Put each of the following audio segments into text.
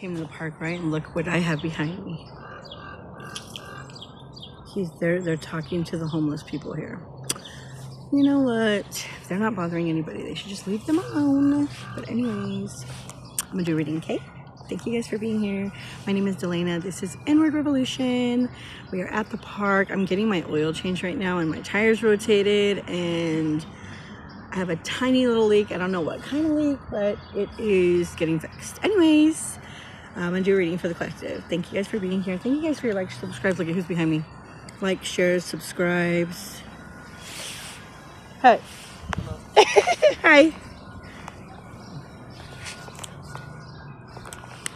came to the park, right? And look what I have behind me. He's there. They're talking to the homeless people here. You know what? If they're not bothering anybody, they should just leave them alone. But anyways, I'm gonna do a reading, okay? Thank you guys for being here. My name is Delana. This is Inward Revolution. We are at the park. I'm getting my oil changed right now and my tires rotated, and I have a tiny little leak. I don't know what kind of leak, but it is getting fixed. Anyways, I'm gonna do a reading for the collective. Thank you guys for being here. Thank you guys for your likes, subscribes. Look at who's behind me. Like, shares, subscribes. Hi. Hi.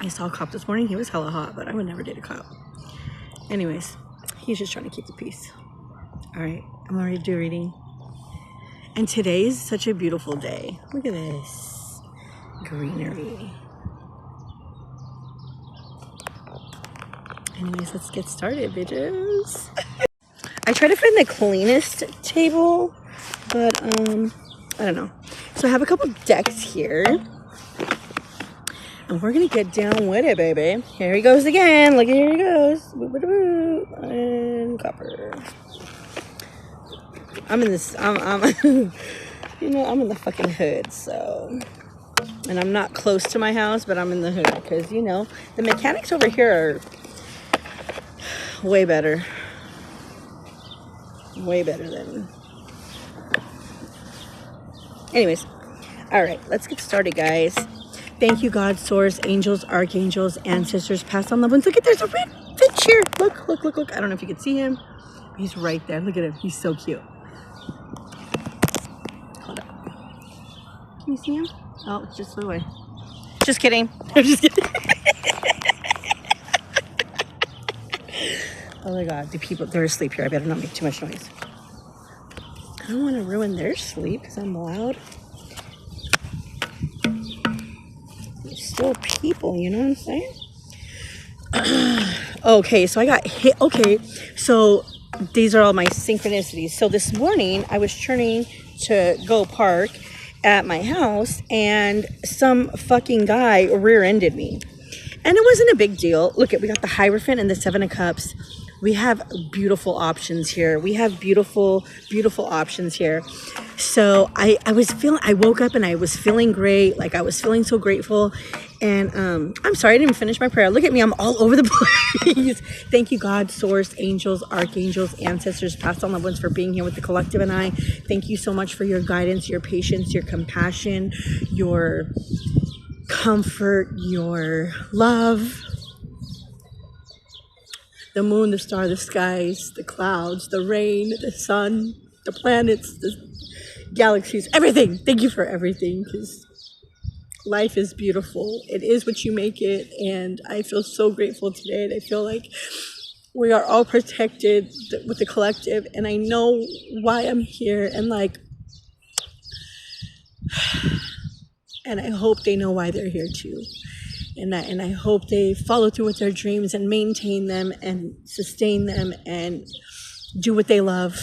I saw a cop this morning. He was hella hot, but I would never date a cop. Anyways, he's just trying to keep the peace. All right, I'm ready to do a reading. And today is such a beautiful day. Look at this greenery. Anyways, let's get started, bitches. I try to find the cleanest table, but I don't know. So I have a couple decks here, and we're gonna get down with it, baby. Here he goes again. Look, here he goes. And copper. I'm in this. I'm you know, I'm in the fucking hood, so. And I'm not close to my house, but I'm in the hood because, you know, the mechanics over here are way better. Way better than. Anyways, all right, let's get started, guys. Thank you, God, Source, angels, archangels, ancestors, past on loved ones. Look at, there's a red finch here. Look, look, look, look. I don't know if you can see him. He's right there. Look at him. He's so cute. Hold up. Can you see him? Oh, it just flew away. Just kidding. I'm just kidding. Oh my God, the people, they're asleep here. I better not make too much noise. I don't want to ruin their sleep because I'm loud. There's still people, you know what I'm saying? Okay, so I got hit. Okay, so these are all my synchronicities. So this morning I was turning to go park at my house and some fucking guy rear-ended me. And it wasn't a big deal. Look, we got the Hierophant and the Seven of Cups. We have beautiful options here. We have beautiful, beautiful options here. So I woke up and I was feeling great. Like I was feeling so grateful. And I'm sorry, I didn't even finish my prayer. Look at me, I'm all over the place. Thank you, God, Source, angels, archangels, ancestors, past on loved ones for being here with the collective and I. Thank you so much for your guidance, your patience, your compassion, your comfort, your love. The moon, the star, the skies, the clouds, the rain, the sun, the planets, the galaxies, everything. Thank you for everything, because life is beautiful. It is what you make it, and I feel so grateful today. And I feel like we are all protected with the collective, and I know why I'm here, and like, and I hope they know why they're here too. And I hope they follow through with their dreams and maintain them and sustain them and do what they love.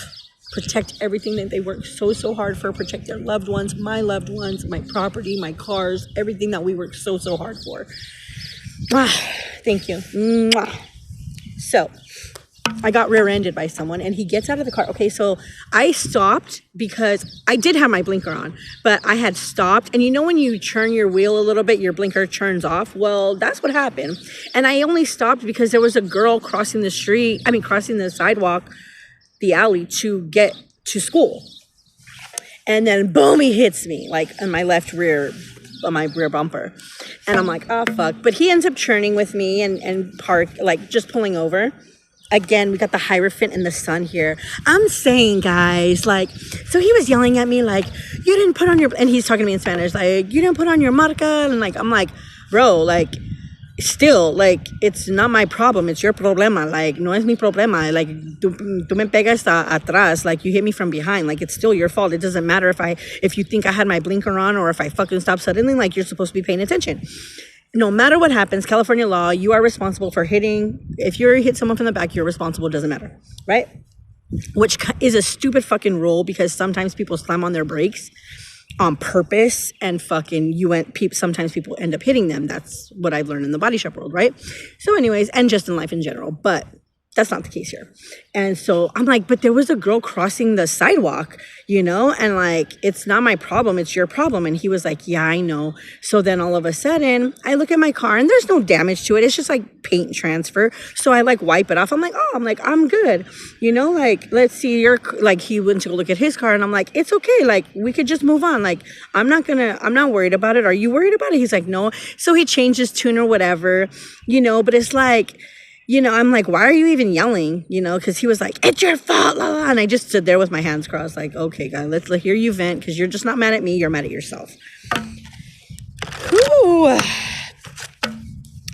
Protect everything that they work so hard for. Protect their loved ones, my property, my cars, everything that we work so hard for. Thank you. So I got rear-ended by someone and he gets out of the car. Okay, so I stopped because I did have my blinker on, but I had stopped. And you know when you turn your wheel a little bit, your blinker turns off? Well, that's what happened. And I only stopped because there was a girl crossing the sidewalk, the alley to get to school. And then boom, he hits me like on my on my rear bumper. And I'm like, oh, fuck. But he ends up churning with me and park, like just pulling over. Again, we got the Hierophant and the Sun here. I'm saying, guys, like, so he was yelling at me, like, you didn't put on your, and he's talking to me in Spanish, like, you didn't put on your marca, and like, I'm like, bro, like, still, like, it's not my problem, it's your problema, like, no es mi problema, like, tú me pegas atrás, like, you hit me from behind, like, it's still your fault. It doesn't matter if you think I had my blinker on or if I fucking stopped suddenly, like, you're supposed to be paying attention. No matter what happens, California law, you are responsible for hitting. If you hit someone from the back, you're responsible. Doesn't matter, right? Which is a stupid fucking rule because sometimes people slam on their brakes on purpose and fucking sometimes people end up hitting them. That's what I've learned in the body shop world, right? So anyways, and just in life in general, but that's not the case here. And so I'm like, but there was a girl crossing the sidewalk, and like, it's not my problem, it's your problem. And he was like, yeah, I know. So then all of a sudden I look at my car and there's no damage to it. It's just like paint transfer. So I like wipe it off. I'm like, I'm good. Like, let's see he went to go look at his car and I'm like, it's okay. Like, we could just move on. Like, I'm not worried about it. Are you worried about it? He's like, no. So he changed his tune or whatever, but it's like, I'm like, why are you even yelling? Because he was like, it's your fault, la, la. And I just stood there with my hands crossed, like, okay, guy, let's hear you vent, because you're just not mad at me, you're mad at yourself. Ooh.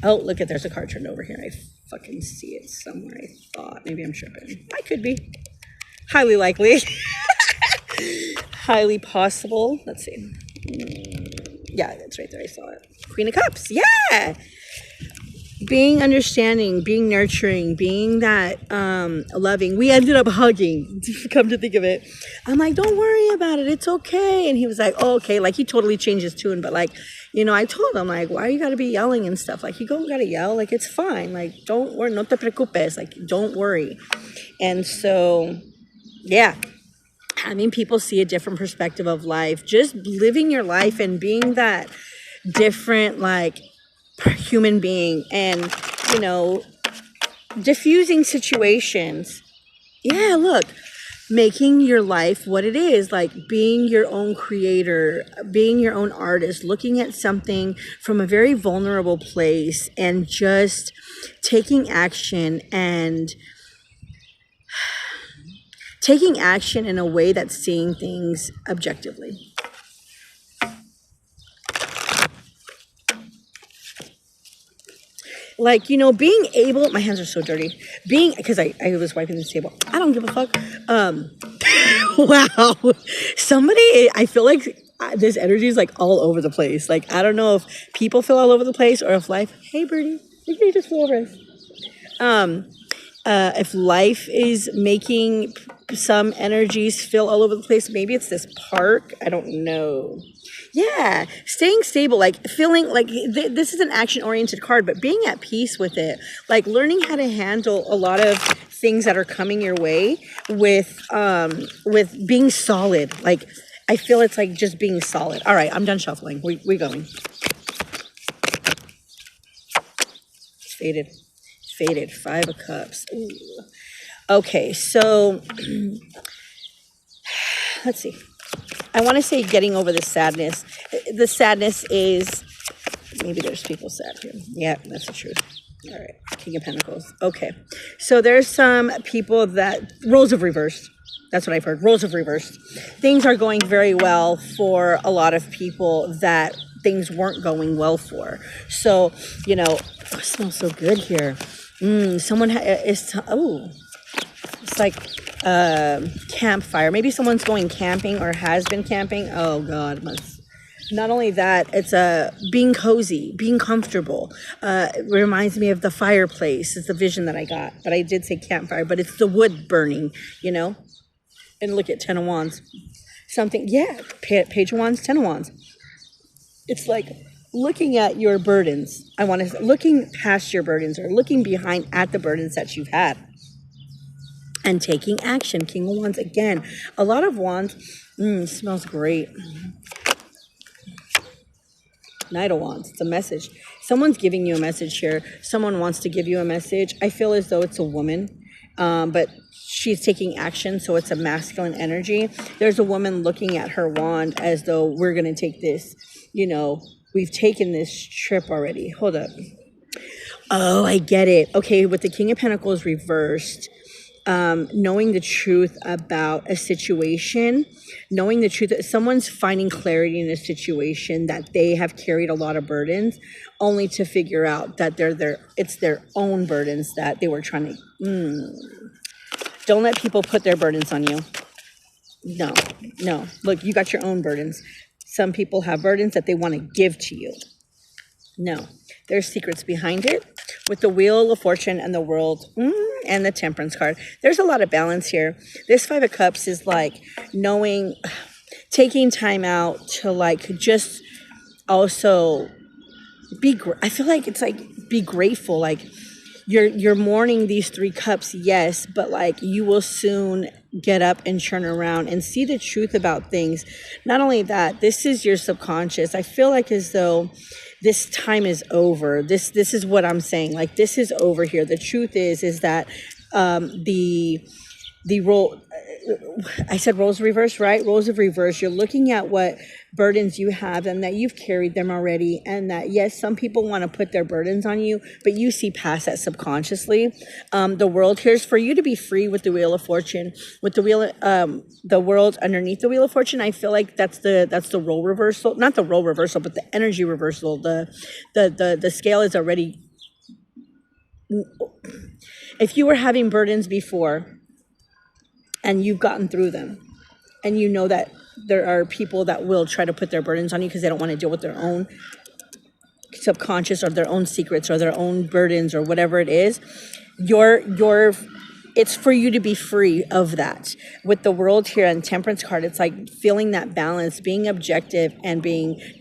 Oh, look there's a car turned over here. I fucking see it somewhere. I thought maybe I'm tripping. I could be. Highly likely. Highly possible. Let's see. Yeah, that's right there. I saw it. Queen of Cups. Yeah. Being understanding, being nurturing, being that loving. We ended up hugging, come to think of it. I'm like, don't worry about it. It's okay. And he was like, oh, okay. Like, he totally changed his tune. But like, I told him, like, why you got to be yelling and stuff? Like, you don't got to yell. Like, it's fine. Like, don't worry. No te preocupes. Like, don't worry. And so, yeah. Having people see a different perspective of life. Just living your life and being that different, like, human being, and diffusing situations. Yeah, look, making your life what it is, like being your own creator, being your own artist, looking at something from a very vulnerable place and just taking action, and taking action in a way that's seeing things objectively. Like, being able, my hands are so dirty, because I was wiping this table. I don't give a fuck. Wow. Somebody, I feel like this energy is like all over the place. Like, I don't know if people feel all over the place or if life, hey birdie, you just flew over us. If life is making some energies feel all over the place, maybe it's this park. I don't know. Yeah, staying stable, like feeling like this is an action-oriented card, but being at peace with it, like learning how to handle a lot of things that are coming your way with being solid. Like, I feel it's like just being solid. All right, I'm done shuffling. We're going. Faded. 5 of Cups. Ooh. Okay, so let's see. I want to say getting over the sadness. The sadness is, maybe there's people sad here. Yeah, that's the truth. All right, King of Pentacles. Okay, so there's some people that, roles have reversed. That's what I've heard, roles have reversed. Things are going very well for a lot of people that things weren't going well for. So, it smells so good here. Someone it's like campfire. Maybe someone's going camping or has been camping. Oh God, not only that, it's being cozy, being comfortable. It reminds me of the fireplace. It's the vision that I got, but I did say campfire, but it's the wood burning, And look at 10 of Wands. Something, yeah, Page of Wands, 10 of Wands. It's like looking at your burdens. Looking past your burdens, or looking behind at the burdens that you've had. And taking action. King of Wands again. A lot of Wands. Smells great. Knight of Wands. It's a message. Someone's giving you a message here. Someone wants to give you a message. I feel as though it's a woman, but she's taking action, so it's a masculine energy. There's a woman looking at her wand as though we're going to take this, we've taken this trip already. Hold up. Oh, I get it. Okay, with the King of Pentacles reversed, knowing the truth about a situation, knowing the truth that someone's finding clarity in a situation that they have carried a lot of burdens, only to figure out that it's their own burdens that they were trying to. Don't let people put their burdens on you. No. Look, you got your own burdens. Some people have burdens that they want to give to you. No, there's secrets behind it. With the Wheel of Fortune and the World and the Temperance card, there's a lot of balance here. This 5 of Cups is like knowing, taking time out to like just also I feel like it's like be grateful. Like you're mourning these 3 cups, yes, but like you will soon get up and turn around and see the truth about things. Not only that, this is your subconscious. I feel like as though this time is over. This is what I'm saying. Like this is over here. The truth is that the role, I said roles reverse, right? Roles of reverse. You're looking at what burdens you have and that you've carried them already. And that, yes, some people want to put their burdens on you, but you see past that subconsciously. The world here is for you to be free with the Wheel of Fortune, with the world underneath the Wheel of Fortune. I feel like that's the role reversal, not the role reversal, but the energy reversal. The scale is already, if you were having burdens before, and you've gotten through them, and you know that there are people that will try to put their burdens on you because they don't want to deal with their own subconscious or their own secrets or their own burdens or whatever it is, it's for you to be free of that. With the World here and Temperance card, it's like feeling that balance, being objective and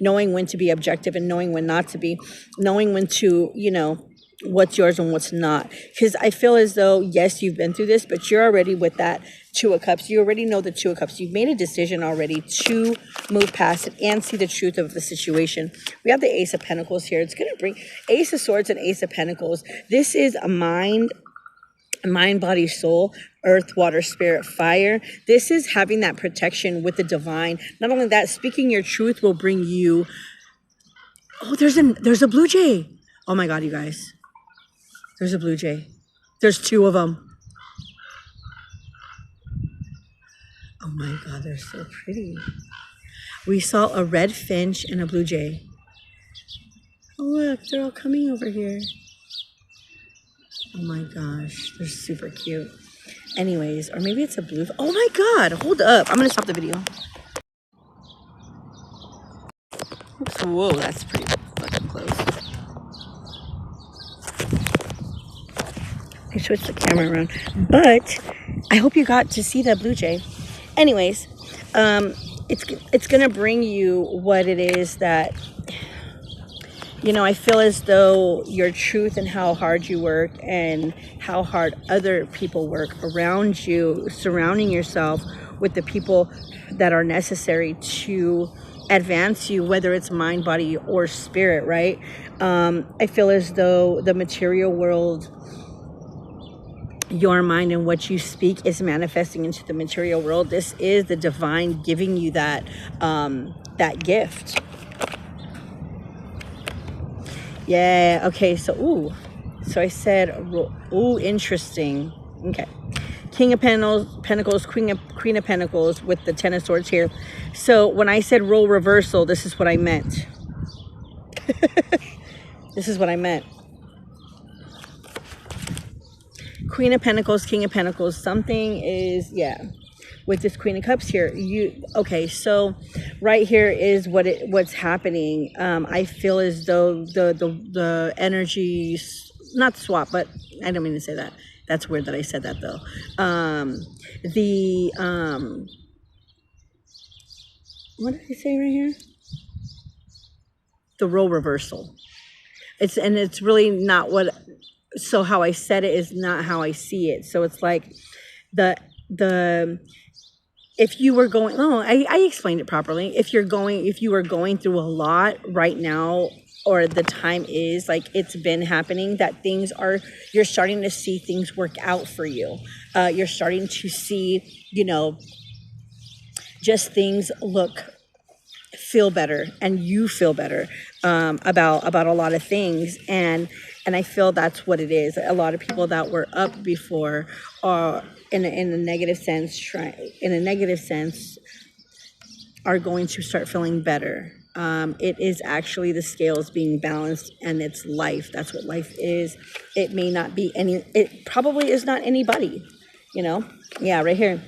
knowing when to be objective and knowing when not to be, knowing when to, what's yours and what's not. Because I feel as though, yes, you've been through this, but you're already with that 2 of Cups. You already know the 2 of Cups. You've made a decision already to move past it and see the truth of the situation. We have the Ace of Pentacles here. It's going to bring Ace of Swords and Ace of Pentacles. This is a mind, body, soul, earth, water, spirit, fire. This is having that protection with the divine. Not only that, speaking your truth will bring you. Oh, there's a blue jay. Oh my God, you guys. There's a blue jay. There's 2 of them. Oh my God, they're so pretty. We saw a red finch and a blue jay. Oh look, they're all coming over here. Oh my gosh, they're super cute. Anyways, or maybe it's a blue. Oh my God, hold up. I'm gonna stop the video. Oops, whoa, that's pretty fucking close. I switched the camera around, but I hope you got to see that blue jay. Anyways, it's gonna bring you what it is that, I feel as though your truth and how hard you work and how hard other people work around you, surrounding yourself with the people that are necessary to advance you, whether it's mind, body, or spirit, right? I feel as though the material world, your mind and what you speak is manifesting into the material world. This is the divine giving you that gift. Yeah. Okay. So I said, ooh, interesting. Okay. King of Pentacles, Queen of Pentacles with the 10 of Swords here. So when I said role reversal, this is what I meant. This is what I meant. Queen of Pentacles, King of Pentacles. Something is, with this Queen of Cups here. So right here is what's happening. I feel as though the energies, not swap, but I don't mean to say that. That's weird that I said that though. What did I say right here? The role reversal. It's really not what. So how I said it is not how I see it. So it's like if you were going, I explained it properly. If you were going through a lot right now, or the time is like it's been happening, that you're starting to see things work out for you. You're starting to see, just things feel better, and you feel better about a lot of things. And I feel that's what it is. A lot of people that were up before are in a negative sense, are going to start feeling better. It is actually the scales being balanced, and it's life. That's what life is. It may not be it probably is not anybody, Yeah, right here.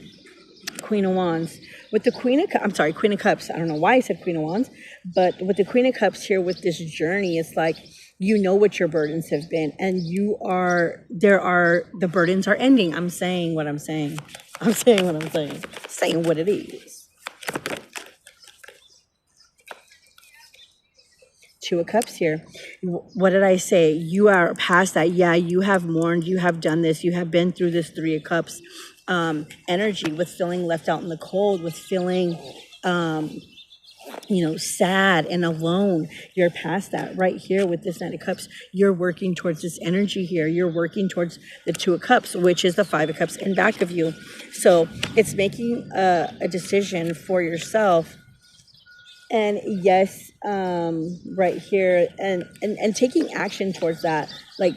Queen of Wands. With the Queen of Cups. I don't know why I said Queen of Wands, but with the Queen of Cups here, with this journey, it's like, what your burdens have been, and the burdens are ending. I'm saying what I'm saying. Saying what it is. Two of Cups here. What did I say? You are past that. Yeah, you have mourned. You have done this. You have been through this Three of Cups energy with feeling left out in the cold, with feeling, sad and alone. You're past that right here with this Knight of Cups. You're working towards this energy here. You're working towards the Two of Cups, which is the Five of Cups in back of you. So it's making a decision for yourself. And yes, right here, and taking action towards that, like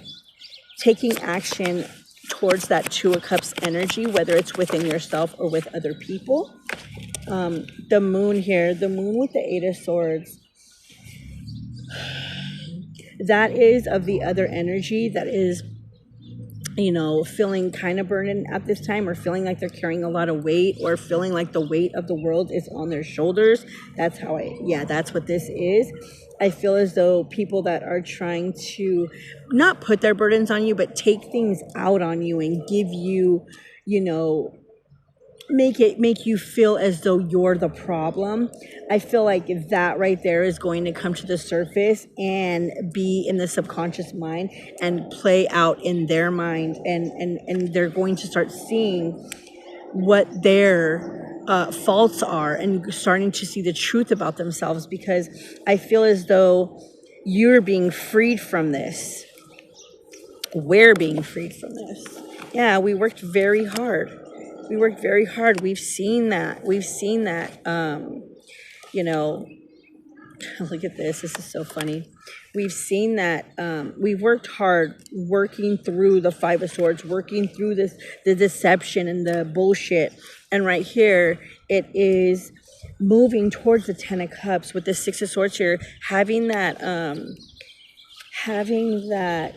taking action towards that Two of Cups energy, whether it's within yourself or with other people. The moon here, the moon with the Eight of Swords, that is of the other energy that is, feeling kind of burdened at this time, or feeling like they're carrying a lot of weight, or feeling like the weight of the world is on their shoulders. That's that's what this is. I feel as though people that are trying to not put their burdens on you, but take things out on you and give you, make you feel as though you're the problem. I feel like that right there is going to come to the surface and be in the subconscious mind and play out in their mind, and they're going to start seeing what their faults are and starting to see the truth about themselves, because I feel as though you're being freed from this. We're being freed from this. Yeah, we worked very hard. We've seen that. Look at this. This is so funny. We've seen that. We've worked hard working through the Five of Swords, working through the deception and the bullshit. And right here, it is moving towards the Ten of Cups with the Six of Swords here, having that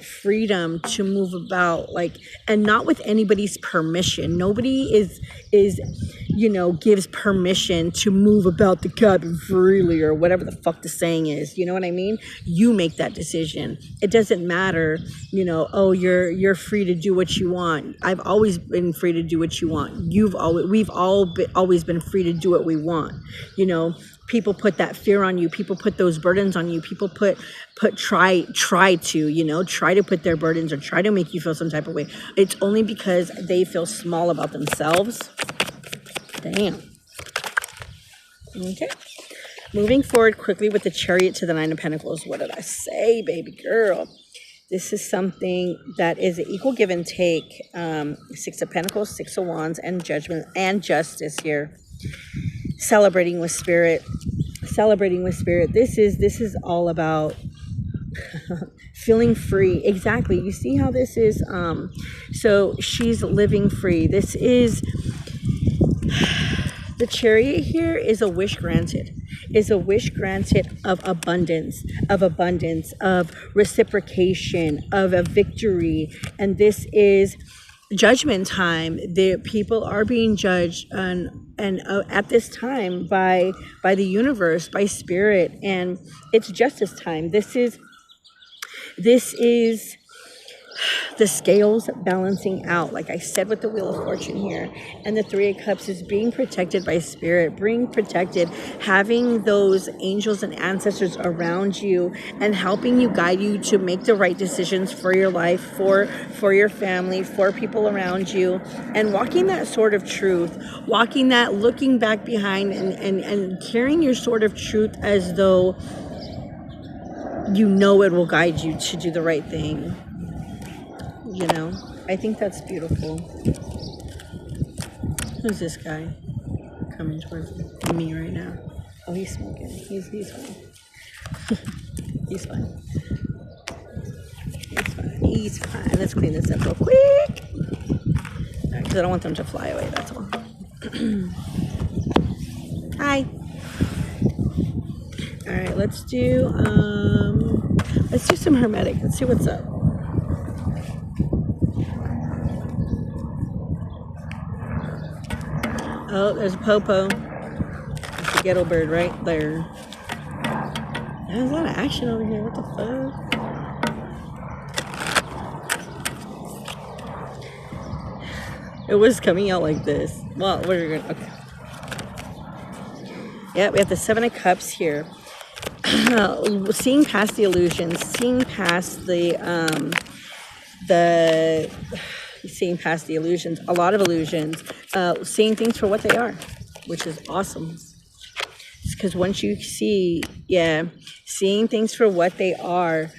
freedom to move about, and not with anybody's permission. Nobody is gives permission to move about the cabin freely, or whatever the fuck the saying is. You know what I mean? You make that decision. It doesn't matter, you're free to do what you want. I've always been free to do what you want. We've always been free to do what we want. People put that fear on you. People put those burdens on you. People try to put their burdens or try to make you feel some type of way. It's only because they feel small about themselves. Damn. Okay. Moving forward quickly with the Chariot to the Nine of Pentacles. What did I say, baby girl? This is something that is an equal give and take. Six of Pentacles, Six of Wands, and Judgment and Justice here. Celebrating with spirit. This is all about feeling free. Exactly. You see how this is? So she's living free. This is the Chariot here is a wish granted. Is a wish granted of abundance, of reciprocation, of a victory. And this is judgment time. The people are being judged and at this time by the universe, by spirit, and it's justice time. This is the scales balancing out, like I said, with the Wheel of Fortune here. And the Three of Cups is being protected by spirit, being protected, having those angels and ancestors around you and helping you, guide you to make the right decisions for your life, for your family, for people around you, and walking that sword of truth, walking that, looking back behind and carrying your sword of truth as though it will guide you to do the right thing. I think that's beautiful. Who's this guy coming towards me right now? Oh, he's smoking. He's fine. He's fine. He's fine. Let's clean this up real quick. Because I don't want them to fly away, that's all. Hi. All right, let's do some Hermetic. Let's see what's up. Oh, there's a popo. It's a ghetto bird right there. There's a lot of action over here. What the fuck? It was coming out like this. Well, we're gonna. Okay. Yeah, we have the Seven of Cups here. seeing past the illusions, seeing past the seeing past the illusions, a lot of illusions, seeing things for what they are, which is awesome. Because once you see, seeing things for what they are,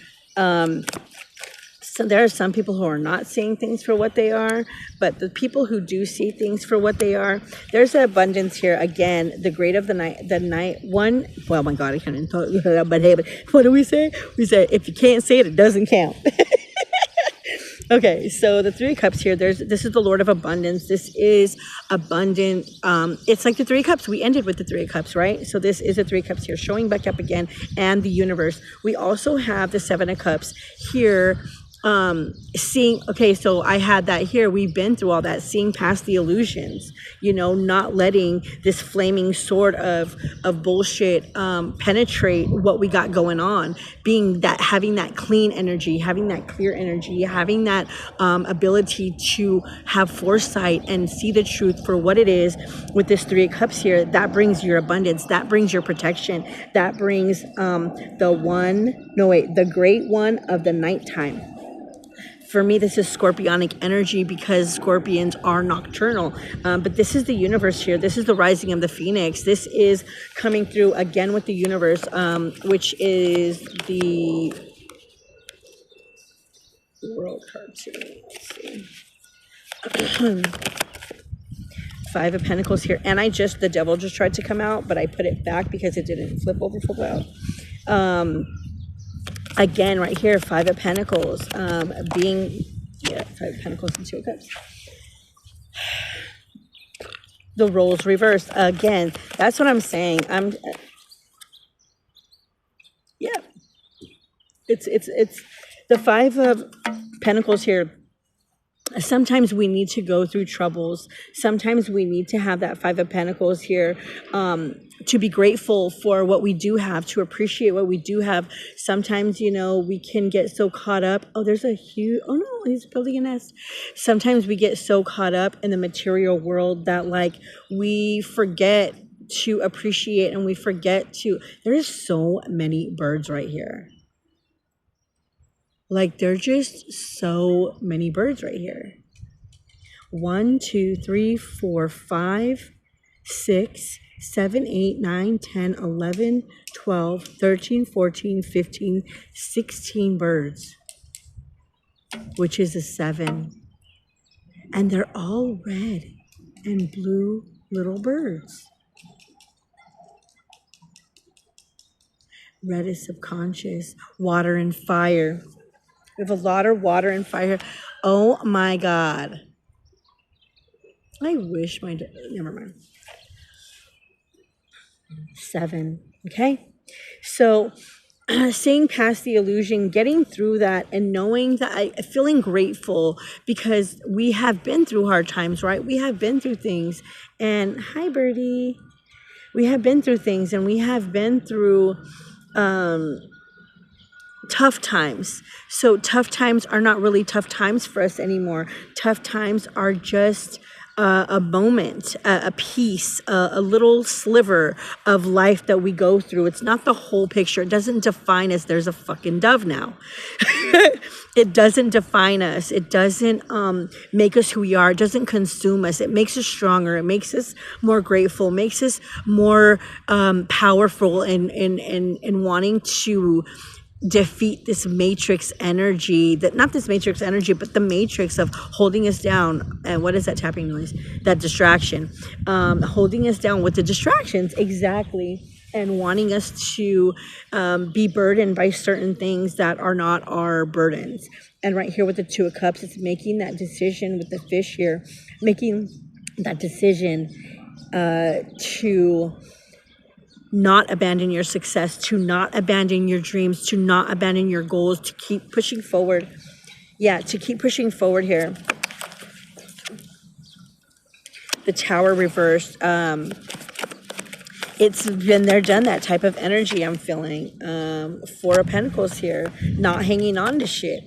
so there are some people who are not seeing things for what they are, but the people who do see things for what they are, there's an abundance here. Again, the great of the night one. Well, my God, I can't even talk. But hey, what do we say? We say, if you can't say it, it doesn't count. Okay, so the Three of Cups here, this is the Lord of Abundance. This is abundant. It's like the Three of Cups. We ended with the Three of Cups, right? So this is the Three of Cups here, showing back up again, and the universe. We also have the Seven of Cups here. Seeing, okay, so I had that here. We've been through all that, seeing past the illusions, not letting this flaming sword of bullshit penetrate what we got going on, having that clean energy, having that clear energy, having that ability to have foresight and see the truth for what it is. With this Three of Cups here, that brings your abundance, that brings your protection, that brings the great one of the nighttime. For me, this is scorpionic energy because scorpions are nocturnal. But this is the universe here. This is the rising of the phoenix. This is coming through again with the universe, which is the world card too. Let's see. Five of Pentacles here. And the devil just tried to come out, but I put it back because it didn't flip out. Again, right here, Five of Pentacles, Five of Pentacles and Two of Cups. The roles reversed. Again, that's what I'm saying. It's the Five of Pentacles here. Sometimes we need to go through troubles. Sometimes we need to have that Five of Pentacles here, to be grateful for what we do have, to appreciate what we do have. Sometimes, we can get so caught up. Oh, there's oh no, he's building a nest. Sometimes we get so caught up in the material world that we forget to appreciate, and we forget there's so many birds right here. There are just so many birds right here. 1, 2, 3, 4, 5, 6, 7, 8, 9, 10, 11, 12, 13, 14, 15, 16 birds, which is a 7. And they're all red and blue little birds. Red is subconscious, water and fire. We have a lot of water and fire. Oh my God. I wish never mind. 7. Okay. So seeing past the illusion, getting through that, and knowing that feeling grateful because we have been through hard times, right? We have been through things. And hi, Birdie. We have been through things, and we have been through, tough times. So tough times are not really tough times for us anymore. Tough times are just a moment, a piece, a little sliver of life that we go through. It's not the whole picture. It doesn't define us. There's a fucking dove now. It doesn't define us. It doesn't make us who we are. It doesn't consume us. It makes us stronger. It makes us more grateful. It makes us more powerful in wanting to defeat this matrix energy, not this matrix energy, but the matrix of holding us down. And what is that tapping noise? That distraction, holding us down with the distractions. Exactly. And wanting us to be burdened by certain things that are not our burdens. And right here with the Two of Cups, it's making that decision with the fish here, making that decision to not abandon your success, to not abandon your dreams, to not abandon your goals, to keep pushing forward. Yeah, to keep pushing forward here. The Tower reversed. It's been there, done that type of energy I'm feeling. Four of Pentacles here. Not hanging on to shit.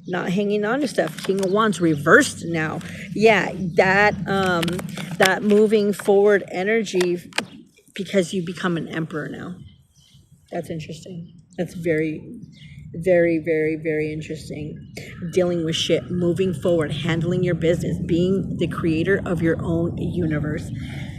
Not hanging on to stuff. King of Wands reversed now. Yeah, that moving forward energy, because you become an emperor now. That's interesting. That's very, very, very, very interesting. Dealing with shit, moving forward, handling your business, being the creator of your own universe.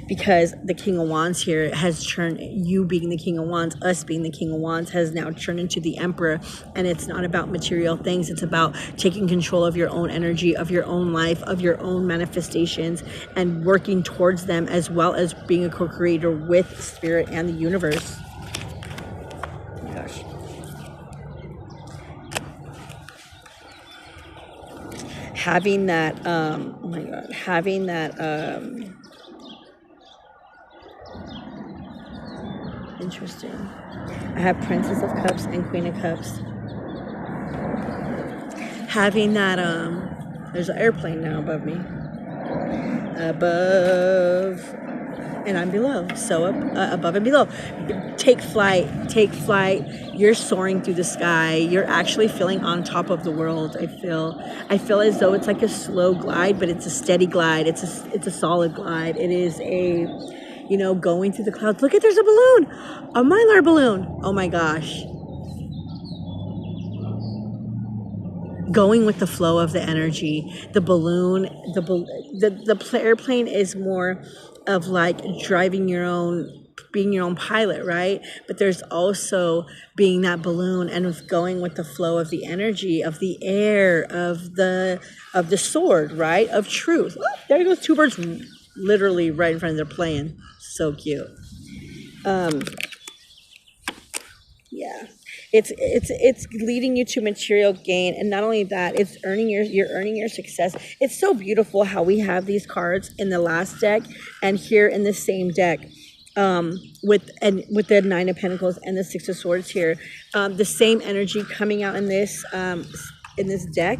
Because the King of Wands here has turned, you being the King of Wands, us being the King of Wands, has now turned into the Emperor. And it's not about material things. It's about taking control of your own energy, of your own life, of your own manifestations, and working towards them, as well as being a co-creator with spirit and the universe. Oh my gosh. Having that, oh my God, having that, interesting. I have Princess of Cups and Queen of Cups. Having that, there's an airplane now above me. Above, and I'm below. So above and below. Take flight. You're soaring through the sky. You're actually feeling on top of the world. I feel as though it's like a slow glide, but it's a steady glide. It's a solid glide. It is a, going through the clouds. Look at, there's a balloon, a mylar balloon. Oh my gosh. Going with the flow of the energy. The balloon, the airplane is more of like driving your own, being your own pilot, right? But there's also being that balloon and going with the flow of the energy, of the air, of the sword, right? Of truth. Oh, there goes two birds literally right in front of their plane. So cute. Yeah. It's leading you to material gain, and not only that, it's you're earning your success. It's so beautiful how we have these cards in the last deck and here in the same deck, with the Nine of Pentacles and the Six of Swords here, the same energy coming out in this deck.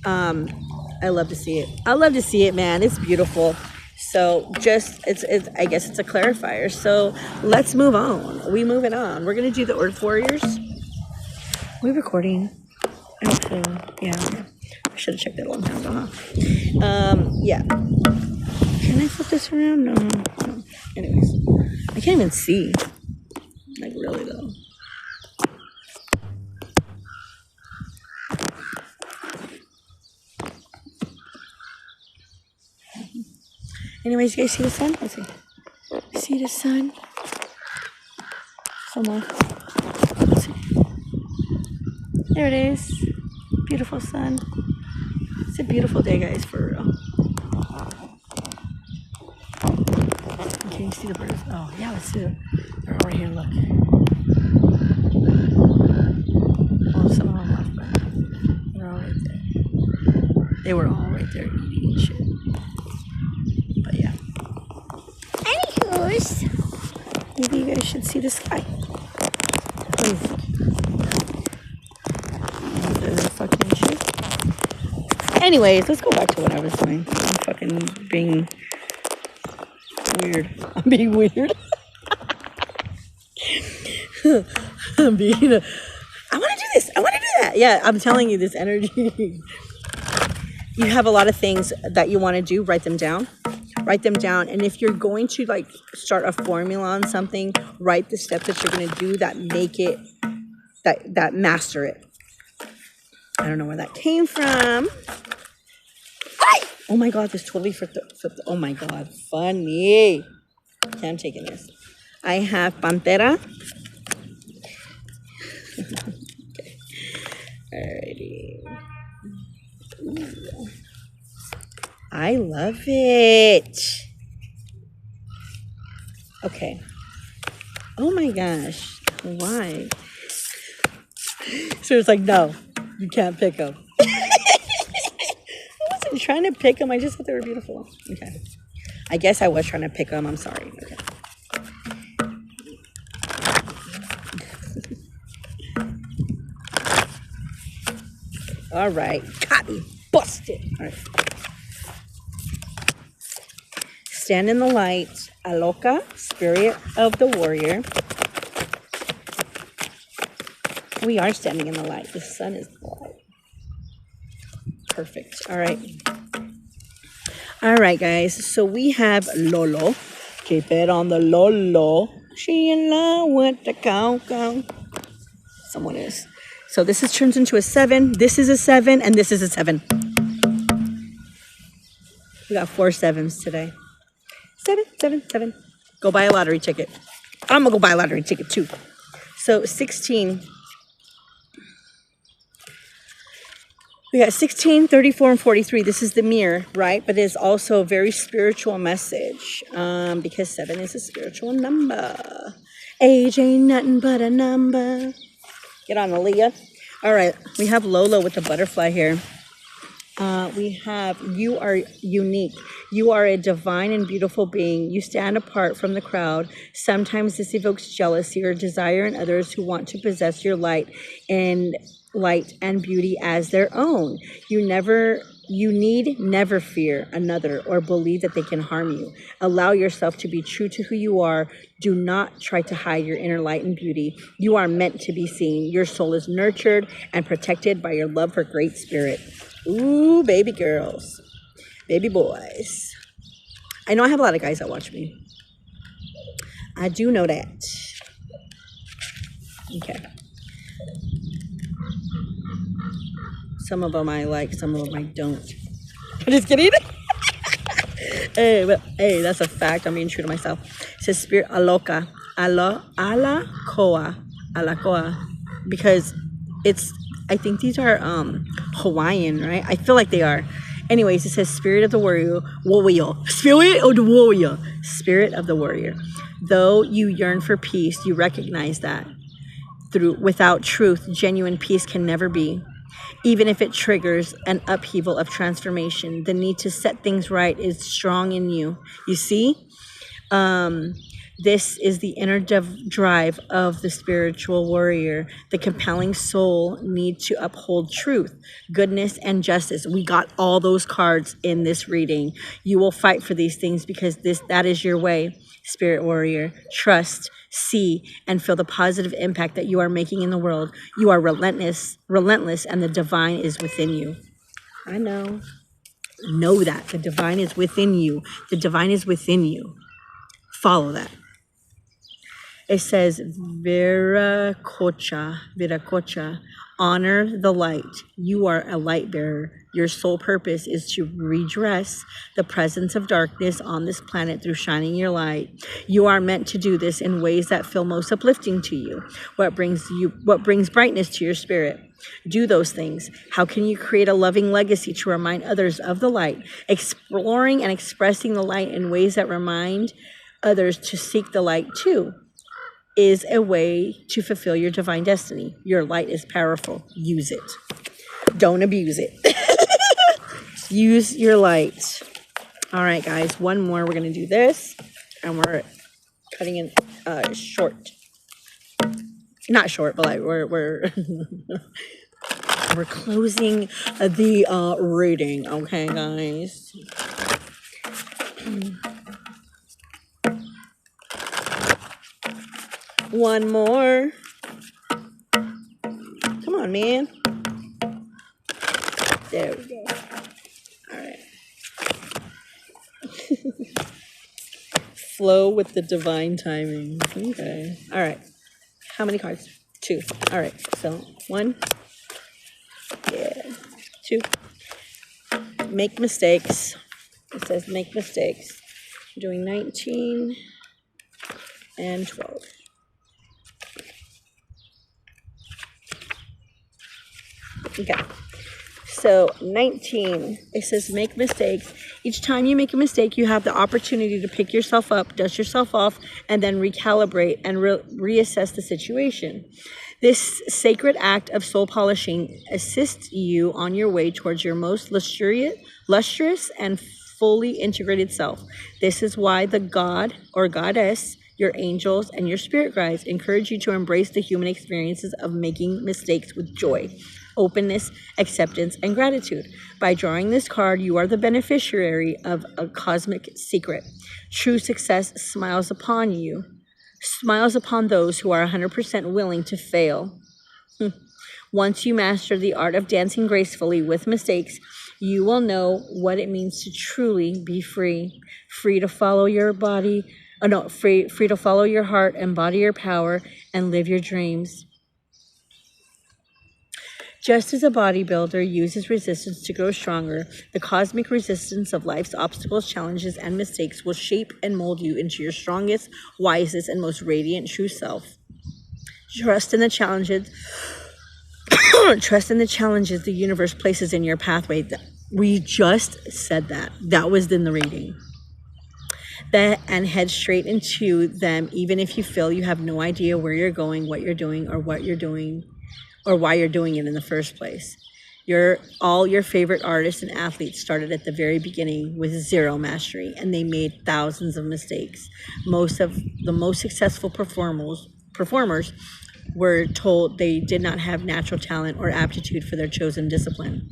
I love to see it, man. It's beautiful. So it's I guess it's a clarifier. So let's move on. We moving on. We're gonna do the Earth Warriors. Are we recording? I hope so. Yeah. I should have checked that a long time ago, huh? Yeah. Can I flip this around? No. Anyways, I can't even see. Like, really though. Anyways, you guys see the sun? Let's see. See the sun? Somewhere. Let's see. There it is. Beautiful sun. It's a beautiful day, guys, for real. Can you see the birds? Oh, yeah, let's see them. They're over here, look. Well, some of them left, but they're all right there. They were all right there eating and shit. But yeah. Anywho's, maybe you guys should see the sky. Please. The fucking shit. Anyways, let's go back to what I was doing. I'm fucking being weird. I'm being weird. I'm being I want to do this. I want to do that. Yeah, I'm telling you, this energy. You have a lot of things that you want to do. Write them down. And if you're going to like start a formula on something, write the steps that you're going to do that make it, that master it. I don't know where that came from. Oh my God, this totally flipped. Oh my God, funny. Okay, I'm taking this. I have Pantera. Okay. Alrighty. Ooh. I love it. Okay. Oh my gosh. Why? So it's like, no, you can't pick them. I wasn't trying to pick them. I just thought they were beautiful. Okay. I guess I was trying to pick them. I'm sorry. Okay. All right. Copy. Busted. All right. Stand in the light. Aloka, spirit of the warrior. We are standing in the light. The sun is the light. Perfect. All right. All right, guys. So we have Lolo. Keep it on the Lolo. She in love with the coco. Someone is. So this is turns into a 7. This is a 7, and this is a 7. We got 4 7s today. 7, 7, 7. Go buy a lottery ticket. I'm gonna go buy a lottery ticket too. So 16. We got 16, 34, and 43. This is the mirror, right? But it's also a very spiritual message because 7 is a spiritual number. Age ain't nothing but a number. Get on, Aaliyah. All right, we have Lola with the butterfly here. We have, you are unique. You are a divine and beautiful being. You stand apart from the crowd. Sometimes this evokes jealousy or desire in others who want to possess your light and beauty as their own. You need never fear another or believe that they can harm you. Allow yourself to be true to who you are. Do not try to hide your inner light and beauty. You are meant to be seen. Your soul is nurtured and protected by your love for Great Spirit. Ooh, baby girls, baby boys. I know I have a lot of guys that watch me. I do know that. Okay. Some of them I like, some of them I don't. I'm just kidding. Hey, that's a fact. I'm being true to myself. It says spirit aloka, alakoa, because it's. I think these are Hawaiian, right? I feel like they are. Anyways, it says spirit of the warrior, spirit of the warrior, spirit of the warrior. Though you yearn for peace, you recognize that without truth, genuine peace can never be. Even if it triggers an upheaval of transformation, the need to set things right is strong in you. You see? This is the inner drive of the spiritual warrior. The compelling soul need to uphold truth, goodness, and justice. We got all those cards in this reading. You will fight for these things because that is your way, spirit warrior. Trust, see, and feel the positive impact that you are making in the world. You are relentless, and the divine is within you. I know. Know that. The divine is within you. The divine is within you. Follow that. It says, Viracocha, honor the light. You are a light bearer. Your sole purpose is to redress the presence of darkness on this planet through shining your light. You are meant to do this in ways that feel most uplifting to you. What brings brightness to your spirit? Do those things. How can you create a loving legacy to remind others of the light? Exploring and expressing the light in ways that remind others to seek the light too is a way to fulfill your divine destiny. Your light is powerful. Use it. Don't abuse it. Use your light. All right, guys, one more. We're going to do this, and we're cutting in short. Not short, but like we're we're closing the reading. Okay, guys. One more. Come on, man. There we go. All right. Flow with the divine timing. Okay. All right. How many cards? 2. All right. So 1. Yeah. 2. Make mistakes. It says make mistakes. I'm doing 19 and 12. Okay, so 19, it says make mistakes. Each time you make a mistake, you have the opportunity to pick yourself up, dust yourself off, and then recalibrate and reassess the situation. This sacred act of soul polishing assists you on your way towards your most lustrous and fully integrated self. This is why the God or goddess, your angels, and your spirit guides encourage you to embrace the human experiences of making mistakes with joy, openness, acceptance, and gratitude. By drawing this card, you are the beneficiary of a cosmic secret. True success smiles upon those who are 100% willing to fail. Once you master the art of dancing gracefully with mistakes, you will know what it means to truly be free. Free to follow your body, Oh no, free to follow your heart, embody your power, and live your dreams. Just as a bodybuilder uses resistance to grow stronger, the cosmic resistance of life's obstacles, challenges, and mistakes will shape and mold you into your strongest, wisest, and most radiant true self. Trust in the challenges. Trust in the challenges the universe places in your pathway. We just said that. That was in the reading. And head straight into them, even if you feel you have no idea where you're going, what you're doing, or what you're doing, or why you're doing it in the first place. All your favorite artists and athletes started at the very beginning with zero mastery, and they made thousands of mistakes. Most of the most successful performers were told they did not have natural talent or aptitude for their chosen discipline.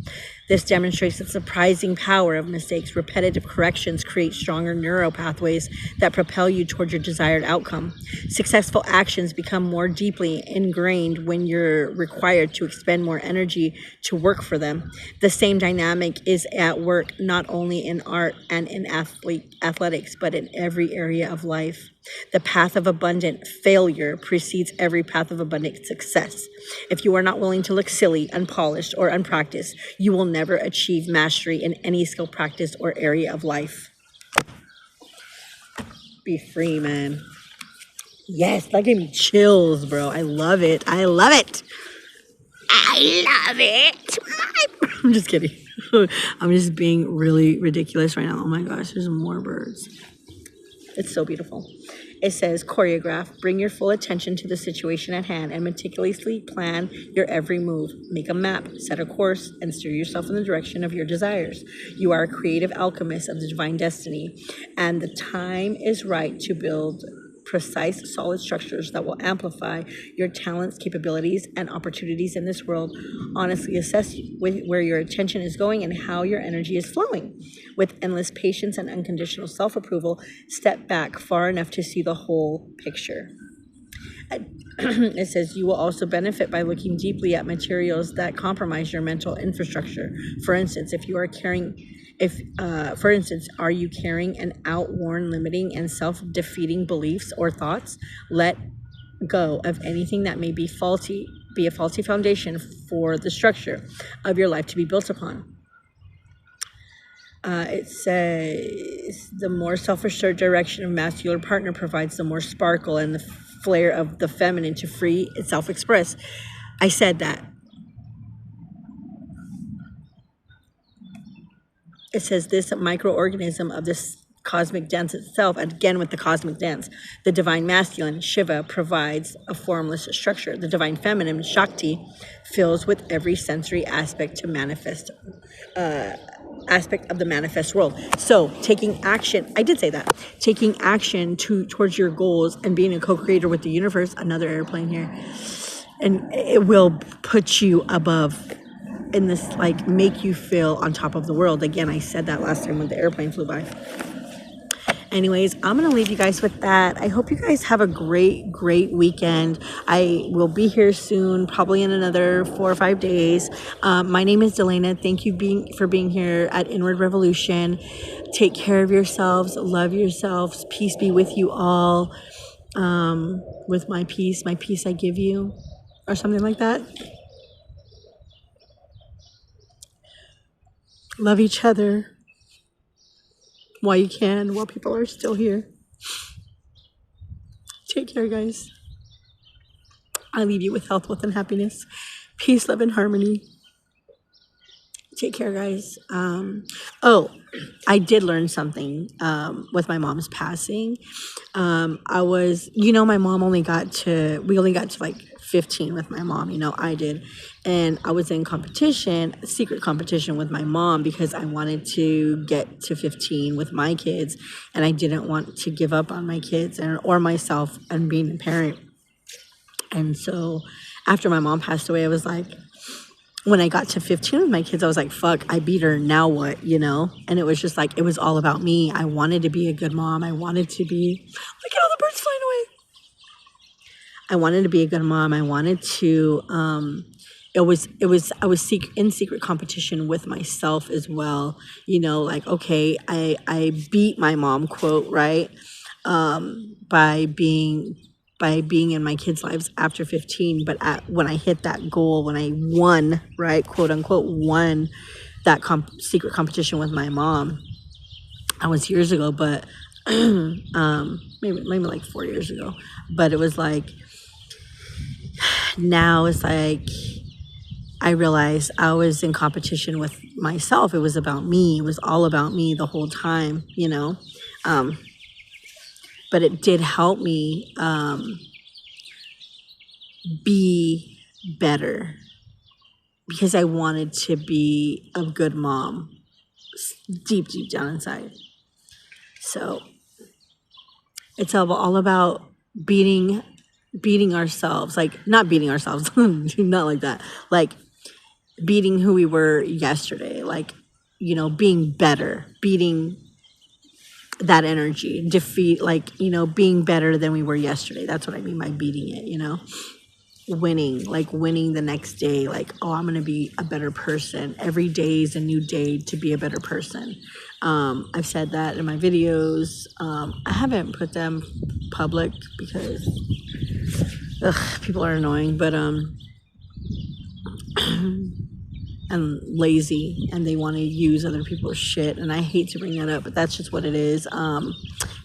This demonstrates the surprising power of mistakes. Repetitive corrections create stronger neural pathways that propel you toward your desired outcome. Successful actions become more deeply ingrained when you're required to expend more energy to work for them. The same dynamic is at work not only in art and in athletics, but in every area of life. The path of abundant failure precedes every path of abundant success. If you are not willing to look silly, unpolished, or unpracticed, you will never achieve mastery in any skill, practice, or area of life. Be free, man. Yes, that gave me chills, bro. I love it. I love it. I love it. I'm just kidding. I'm just being really ridiculous right now. Oh my gosh, there's more birds. It's so beautiful. It says, choreograph, bring your full attention to the situation at hand and meticulously plan your every move. Make a map, set a course, and steer yourself in the direction of your desires. You are a creative alchemist of the divine destiny, and the time is right to build precise, solid structures that will amplify your talents, capabilities, and opportunities in this world. Honestly assess where your attention is going and how your energy is flowing. With endless patience and unconditional self-approval, step back far enough to see the whole picture. It says you will also benefit by looking deeply at materials that compromise your mental infrastructure. For instance, are you carrying an outworn, limiting, and self-defeating beliefs or thoughts? Let go of anything that may be a faulty foundation for the structure of your life to be built upon. It says the more self-assured direction of masculine partner provides the more sparkle and the flair of the feminine to free and self-express. I said that. It says this microorganism of this cosmic dance itself, and again with the cosmic dance, the divine masculine, Shiva, provides a formless structure. The divine feminine, Shakti, fills with every sensory aspect of the manifest world. So taking action, I did say that, taking action towards your goals and being a co-creator with the universe, another airplane here, and it will put you above in this, like, make you feel on top of the world. Again, I said that last time when the airplane flew by. Anyways, I'm going to leave you guys with that. I hope you guys have a great weekend. I will be here soon, probably in another 4 or 5 days. My name is Delana. Thank you for being here at Inward Revolution. Take care of yourselves. Love yourselves. Peace be with you all. With my peace I give you, or something like that. Love each other while you can, while people are still here. Take care, guys. I leave you with health, wealth, and happiness. Peace, love, and harmony. Take care, guys. I did learn something with my mom's passing. My mom we only got to like 15 with my mom, I did. And I was in secret competition with my mom because I wanted to get to 15 with my kids. And I didn't want to give up on my kids or myself and being a parent. And so after my mom passed away, I was like, when I got to 15 with my kids, I was like, fuck, I beat her. Now what, And it was just like, it was all about me. I wanted to be a good mom. I wanted to be, look at all the birds flying away. I wanted to be a good mom. I wanted to, I was in secret competition with myself as well. Okay, I beat my mom, quote, right? by being in my kids' lives after 15. But when I hit that goal, when I won, right, quote unquote, won that secret competition with my mom, I was years ago, but maybe like 4 years ago. But it was like, now it's like, I realized I was in competition with myself. It was about me. It was all about me the whole time, you know. But it did help me be better, because I wanted to be a good mom deep down inside. So it's all about beating ourselves, like not beating ourselves, not like that, like beating who we were yesterday, like, you know, being better, beating that energy, defeat, like, you know, being better than we were yesterday. That's what I mean by beating it, you know. Winning, like winning the next day, like, oh, I'm gonna be a better person. Every day is a new day to be a better person. I've said that in my videos. I haven't put them public because people are annoying, but and lazy, and they want to use other people's shit, and I hate to bring that up, but that's just what it is.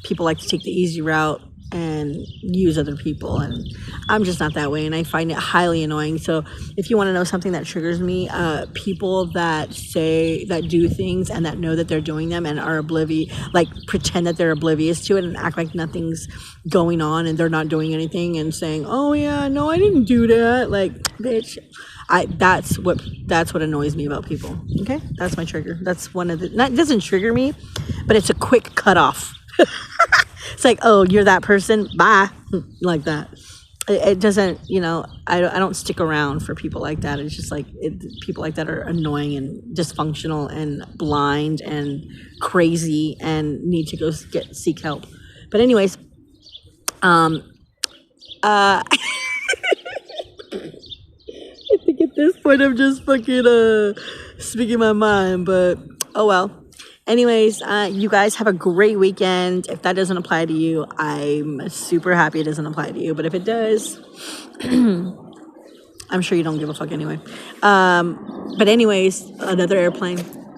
People like to take the easy route and use other people, and I'm just not that way, and I find it highly annoying. So if you want to know something that triggers me, people that do things and that know that they're doing them and are oblivious, like pretend that they're oblivious to it and act like nothing's going on and they're not doing anything and saying, oh yeah, no, I didn't do that. Like, bitch, that's what annoys me about people. Okay, that's my trigger. That's one of the, it doesn't trigger me, but it's a quick cutoff. It's like, oh, you're that person, bye, like that. It doesn't, you know, I don't stick around for people like that. It's just like, people like that are annoying and dysfunctional and blind and crazy and need to go seek help. But anyways, I think at this point I'm just fucking speaking my mind, but oh well. Anyways, you guys have a great weekend. If that doesn't apply to you, I'm super happy it doesn't apply to you. But if it does, I'm sure you don't give a fuck anyway. But anyways, another airplane.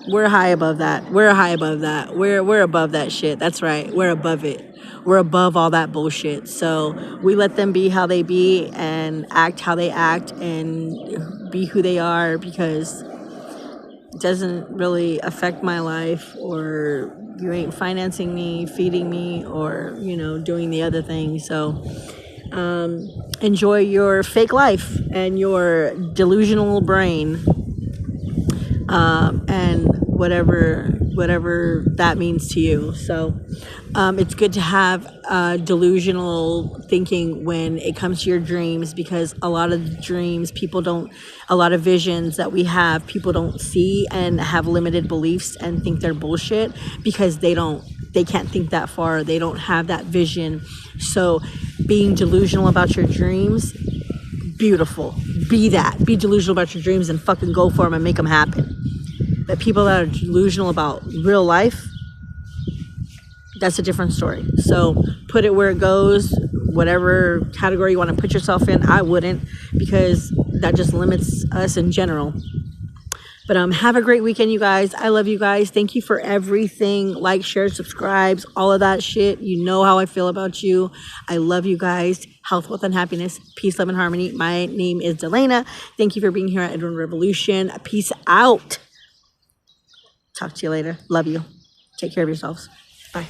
We're high above that. We're high above that. We're above that shit. That's right. We're above it. We're above all that bullshit. So we let them be how they be and act how they act and be who they are, because it doesn't really affect my life, or you ain't financing me, feeding me, or, you know, doing the other thing. So enjoy your fake life and your delusional brain, and whatever that means to you. So it's good to have delusional thinking when it comes to your dreams, because a lot of dreams a lot of visions that we have, people don't see and have limited beliefs and think they're bullshit because they can't think that far. They don't have that vision. So being delusional about your dreams, beautiful. Be delusional about your dreams and fucking go for them and make them happen. But people that are delusional about real life, that's a different story. So put it where it goes, whatever category you want to put yourself in. I wouldn't, because that just limits us in general. But have a great weekend, you guys. I love you guys. Thank you for everything. Like, share, subscribes, all of that shit. You know how I feel about you. I love you guys. Health, wealth, and happiness. Peace, love, and harmony. My name is Delana. Thank you for being here at Edwin Revolution. Peace out. Talk to you later. Love you. Take care of yourselves. Bye.